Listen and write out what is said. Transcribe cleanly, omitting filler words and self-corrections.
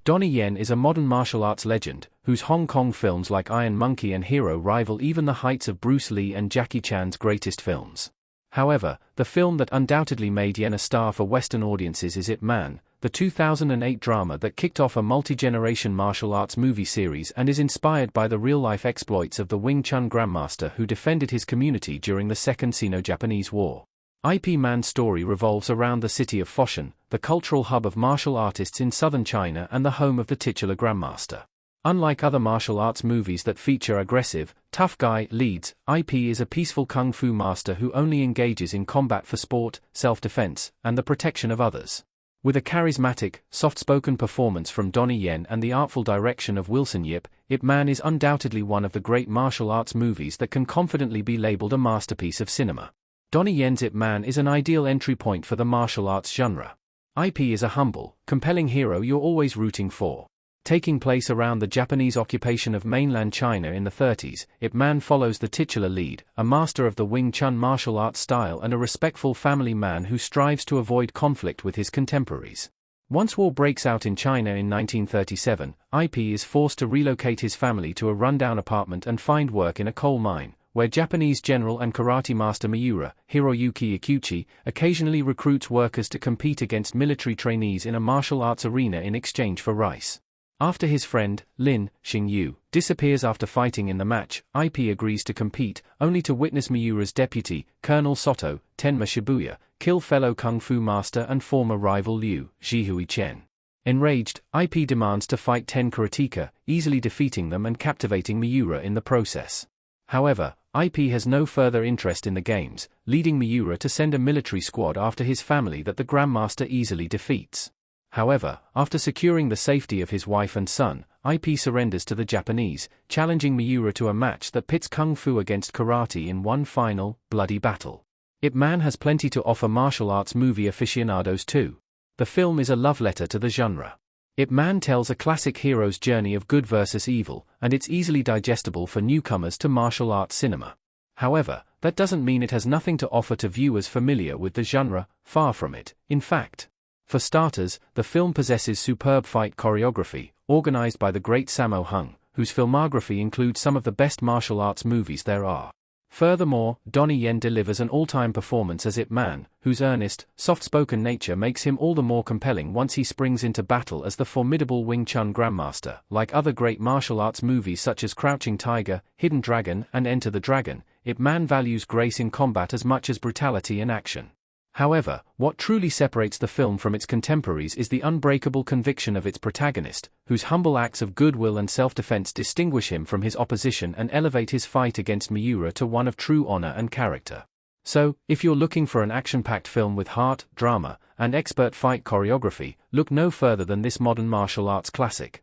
Donnie Yen is a modern martial arts legend, whose Hong Kong films like Iron Monkey and Hero rival even the heights of Bruce Lee and Jackie Chan's greatest films. However, the film that undoubtedly made Yen a star for Western audiences is Ip Man, the 2008 drama that kicked off a multi-generation martial arts movie series and is inspired by the real-life exploits of the Wing Chun grandmaster who defended his community during the Second Sino-Japanese War. Ip Man's story revolves around the city of Foshan, the cultural hub of martial artists in southern China and the home of the titular grandmaster. Unlike other martial arts movies that feature aggressive, tough guy leads, Ip is a peaceful kung fu master who only engages in combat for sport, self-defense, and the protection of others. With a charismatic, soft-spoken performance from Donnie Yen and the artful direction of Wilson Yip, Ip Man is undoubtedly one of the great martial arts movies that can confidently be labeled a masterpiece of cinema. Donnie Yen's Ip Man is an ideal entry point for the martial arts genre. Ip is a humble, compelling hero you're always rooting for. Taking place around the Japanese occupation of mainland China in the 30s, Ip Man follows the titular lead, a master of the Wing Chun martial arts style and a respectful family man who strives to avoid conflict with his contemporaries. Once war breaks out in China in 1937, Ip is forced to relocate his family to a rundown apartment and find work in a coal mine, where Japanese general and karate master Miura, Hiroyuki Ikuchi, occasionally recruits workers to compete against military trainees in a martial arts arena in exchange for rice. After his friend, Lin Xingyu, disappears after fighting in the match, Ip agrees to compete, only to witness Miura's deputy, Colonel Soto, Tenma Shibuya, kill fellow kung fu master and former rival Liu Zhihui Chen. Enraged, Ip demands to fight 10 karateka, easily defeating them and captivating Miura in the process. However, Ip has no further interest in the games, leading Miura to send a military squad after his family that the Grandmaster easily defeats. However, after securing the safety of his wife and son, Ip surrenders to the Japanese, challenging Miura to a match that pits kung fu against karate in one final, bloody battle. Ip Man has plenty to offer martial arts movie aficionados too. The film is a love letter to the genre. Ip Man tells a classic hero's journey of good versus evil, and it's easily digestible for newcomers to martial arts cinema. However, that doesn't mean it has nothing to offer to viewers familiar with the genre, far from it, in fact. For starters, the film possesses superb fight choreography, organized by the great Sammo Hung, whose filmography includes some of the best martial arts movies there are. Furthermore, Donnie Yen delivers an all-time performance as Ip Man, whose earnest, soft-spoken nature makes him all the more compelling once he springs into battle as the formidable Wing Chun grandmaster. Like other great martial arts movies such as Crouching Tiger, Hidden Dragon, and Enter the Dragon, Ip Man values grace in combat as much as brutality in action. However, what truly separates the film from its contemporaries is the unbreakable conviction of its protagonist, whose humble acts of goodwill and self-defense distinguish him from his opposition and elevate his fight against Miura to one of true honor and character. So, if you're looking for an action-packed film with heart, drama, and expert fight choreography, look no further than this modern martial arts classic.